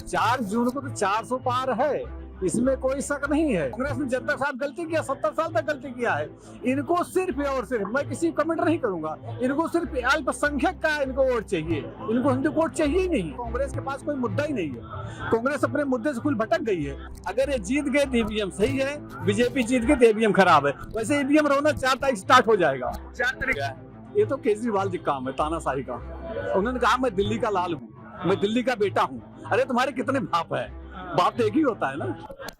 4 जून को तो 400 पार है, इसमें कोई शक नहीं है। कांग्रेस ने जनता के साथ गलती किया, 70 साल तक गलती किया है। इनको सिर्फ और सिर्फ, मैं किसी कमेंट नहीं करूंगा, इनको सिर्फ अल्पसंख्यक का इनको वोट चाहिए, इनको हिंदू वोट चाहिए ही नहीं। कांग्रेस के पास कोई मुद्दा ही नहीं है, कांग्रेस अपने मुद्दे से कुल भटक गई है। अगर ये जीत गए तो ईवीएम सही है, बीजेपी जीत गई तो ईवीएम खराब है। वैसे ईवीएम रोना 4 तारीख स्टार्ट हो जाएगा। 4 तारीख ये तो केजरीवाल जी का काम है, तानाशाही का। उन्होंने कहा मैं दिल्ली का लाल हूँ, मैं दिल्ली का बेटा हूँ। अरे तुम्हारे कितने बाप है? बाप तो एक ही होता है ना।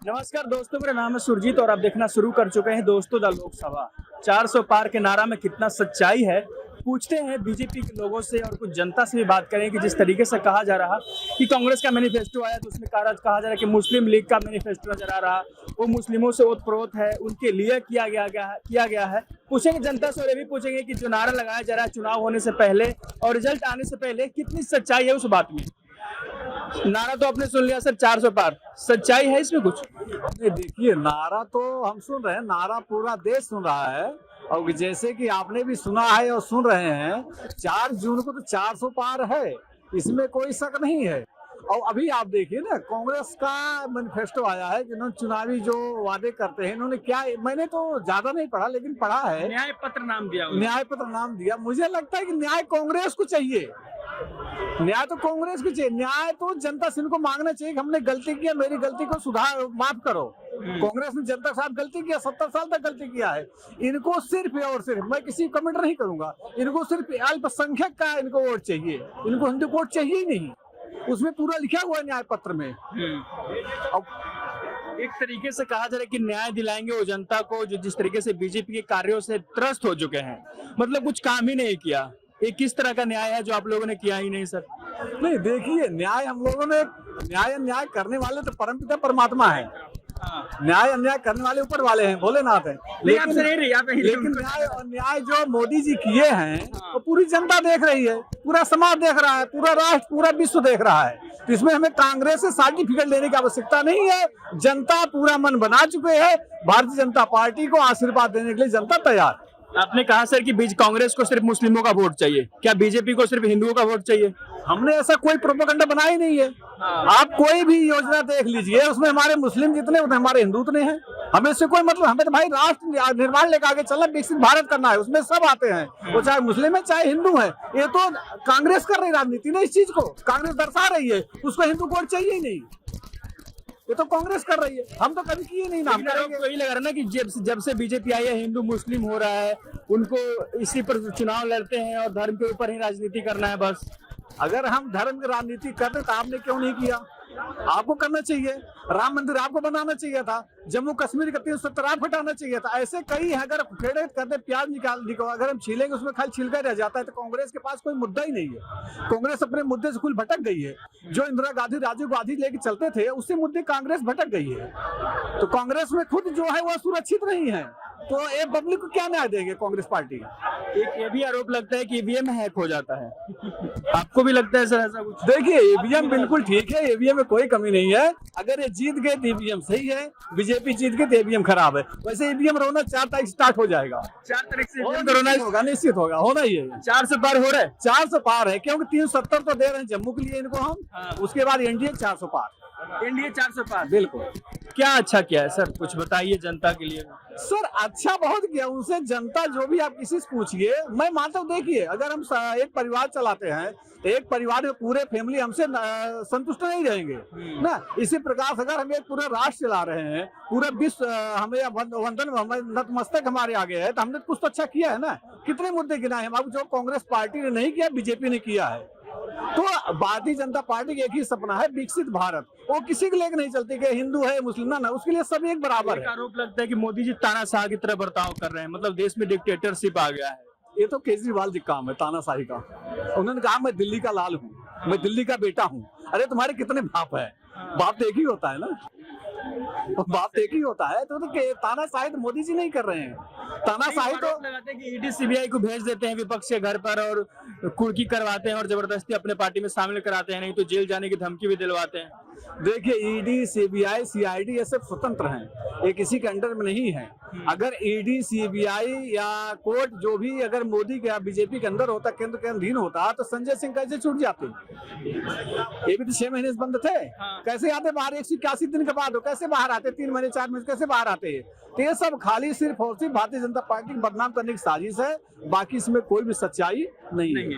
नमस्कार दोस्तों, मेरा नाम है सुरजीत और आप देखना शुरू कर चुके हैं दोस्तों द लोकसभा। 400 पार के नारा में कितना सच्चाई है, पूछते हैं बीजेपी के लोगों से और कुछ जनता से भी बात करें कि जिस तरीके से कहा जा रहा कि कांग्रेस का मैनिफेस्टो आया तो उसमें कहा जा रहा कि मुस्लिम लीग का मैनिफेस्टो नजर आ रहा, वो मुस्लिमों से ओतप्रोत है, उनके लिए किया गया है। पूछेंगे जनता से और ये भी पूछेंगे कि जो नारा लगाया जा रहा है चुनाव होने से पहले और रिजल्ट आने से पहले, कितनी सच्चाई है उस बात में। नारा तो आपने सुन लिया सर, 400 पार, सच्चाई है इसमें कुछ? देखिए, नारा तो हम सुन रहे हैं, नारा पूरा देश सुन रहा है। और जैसे कि आपने भी सुना है और सुन रहे हैं, 4 जून को तो 400 पार है, इसमें कोई शक नहीं है। और अभी आप देखिए ना, कांग्रेस का मैनिफेस्टो आया है, जिन्होंने चुनावी जो वादे करते हैं, इन्होंने क्या, मैंने तो ज्यादा नहीं पढ़ा लेकिन पढ़ा है, न्याय पत्र नाम दिया। न्याय पत्र नाम दिया। मुझे लगता है कि न्याय कांग्रेस को चाहिए, न्याय तो कांग्रेस को चाहिए, न्याय तो जनता से इनको मांगना चाहिए कि हमने गलती किया, मेरी गलती को सुधार, माफ करो। कांग्रेस ने जनता के साथ गलती किया, 70 साल तक गलती किया है। इनको सिर्फ और सिर्फ, मैं किसी कमेंट नहीं करूंगा, इनको सिर्फ अल्पसंख्यक का इनको वोट चाहिए, इनको हिंदू वोट चाहिए ही नहीं। उसमें पूरा लिखा हुआ है न्याय पत्र में। अब एक तरीके से कहा जा रहा है कि न्याय दिलाएंगे वो जनता को जो जिस तरीके से बीजेपी के कार्यों से त्रस्त हो चुके हैं, मतलब कुछ काम ही नहीं किया। ये किस तरह का न्याय है जो आप लोगों ने किया ही नहीं सर? नहीं, देखिए, न्याय हम लोगों ने, न्याय करने वाले तो परमपिता परमात्मा है। न्याय अन्याय करने वाले ऊपर वाले हैं, भोलेनाथ हैं। लेकिन न्याय जो मोदी जी किए हैं वो पूरी जनता देख रही है, पूरा समाज देख रहा है, पूरा राष्ट्र, पूरा विश्व देख रहा है। तो इसमें हमें कांग्रेस से सर्टिफिकेट लेने की आवश्यकता नहीं है। जनता पूरा मन बना चुके हैं, भारतीय जनता पार्टी को आशीर्वाद देने के लिए जनता तैयार है। आपने कहा सर कि कांग्रेस को सिर्फ मुस्लिमों का वोट चाहिए, क्या बीजेपी को सिर्फ हिंदुओं का वोट चाहिए? हमने ऐसा कोई प्रोपेगेंडा बनाया ही नहीं है। आप कोई भी योजना देख लीजिए, उसमें हमारे मुस्लिम जितने उतने हमारे हिंदू उतने हैं। हमें इससे कोई मतलब, हमें तो भाई राष्ट्र निर्माण लेकर आगे चलना, विकसित भारत करना है, उसमें सब आते हैं, वो चाहे मुस्लिम है चाहे हिंदू है। ये तो कांग्रेस कर रही राजनीति ना, इस चीज को कांग्रेस दर्शा रही है, उसको हिंदू वोट चाहिए ही नहीं। ये तो कांग्रेस कर रही है, हम तो कभी किए नहीं। नाम तो यही लग रहा है ना कि जब से बीजेपी आई है हिंदू मुस्लिम हो रहा है, उनको इसी पर चुनाव लड़ते हैं और धर्म के ऊपर ही राजनीति करना है बस। अगर हम धर्म की राजनीति करते तो आपने क्यों नहीं किया? आपको करना चाहिए। राम मंदिर आपको बनाना चाहिए था, जम्मू कश्मीर का 370 हटाना चाहिए था। ऐसे कई है, अगर फेडे करते प्याज निकाल, अगर हम छीलेंगे उसमें खाली छिलका रह जाता है। तो कांग्रेस के पास कोई मुद्दा ही नहीं है, कांग्रेस अपने मुद्दे से कुल भटक गई है। जो इंदिरा गांधी, राजीव गांधी लेके चलते थे, उससे मुद्दे कांग्रेस भटक गई है। तो कांग्रेस में खुद जो है वो सुरक्षित नहीं है, तो ये पब्लिक को क्या न्याय देंगे कांग्रेस पार्टी? एक ये भी आरोप लगता है कि ईवीएम हैक हो जाता है, आपको भी लगता है सर ऐसा कुछ? देखिए, ईवीएम बिल्कुल ठीक है, ईवीएम में कोई कमी नहीं है। अगर ये जीत गए तो ईवीएम सही है, बीजेपी जीत गई तो ईवीएम खराब है। वैसे ईवीएम रोना 4 तारीख स्टार्ट हो जाएगा। 4 तारीख से होगा, निश्चित होगा, होना ही है। 400 पार हो रहा है, 400 पार है, क्योंकि 370 तो दे रहे हैं जम्मू के लिए इनको हम, उसके बाद एनडीए 400 पार। एनडीए 400 पार, बिल्कुल। क्या अच्छा किया है सर, कुछ बताइए जनता के लिए। सर अच्छा बहुत किया उनसे, जनता जो भी आप किसी से पूछिए, मैं मानता हूँ। देखिए, अगर हम एक परिवार चलाते हैं तो एक परिवार में पूरे फैमिली हमसे संतुष्ट नहीं रहेंगे ना। इसी प्रकार से अगर हम एक पूरा राष्ट्र चला रहे हैं, पूरा विश्व हमें वंदन, नतमस्तक हमारे आगे है, तो हमने कुछ तो अच्छा किया है ना। कितने मुद्दे गिनाए हैं अब, जो कांग्रेस पार्टी ने नहीं किया, बीजेपी ने किया है। तो भारतीय जनता पार्टी का एक ही सपना है, विकसित भारत। वो किसी के लेकर नहीं चलती कि हिंदू है मुस्लिम ना, उसके लिए सब एक बराबर है। आरोप लगता है कि मोदी जी तानाशाह की तरह बर्ताव कर रहे हैं, मतलब देश में डिक्टेटरशिप आ गया है। ये तो केजरीवाल जी का काम है, तानाशाही का। उन्होंने कहा मैं दिल्ली का लाल हूँ, मैं दिल्ली का बेटा हूँ। अरे तुम्हारे कितने बाप है? बाप तो एक ही होता है ना, बाप एक ही होता है। तो तानाशाही तो मोदी जी नहीं कर रहे हैं। तानाशाही तो लगाते हैं कि ईडी सीबीआई को भेज देते हैं विपक्ष के घर पर और कुर्की करवाते हैं और जबरदस्ती अपने पार्टी में शामिल कराते हैं, नहीं तो जेल जाने की धमकी भी दिलवाते हैं। देखिए, ईडी, सीबीआई, सीआईडी ये सब स्वतंत्र हैं, ये किसी के अंडर में नहीं है। अगर ईडी, सीबीआई या कोर्ट जो भी अगर मोदी के बीजेपी के अंदर होता, केंद्र के अधीन होता, तो संजय सिंह कैसे छूट जाते? ये भी तो 6 महीने से बंद थे। हाँ। कैसे आते बाहर? 181 दिन के बाद हो कैसे बाहर आते? 3 महीने 4 महीने कैसे बाहर आते हैं? तो ये सब खाली सिर्फ और सिर्फ भारतीय जनता पार्टी को बदनाम करने की साजिश है, बाकी इसमें कोई भी सच्चाई नहीं है।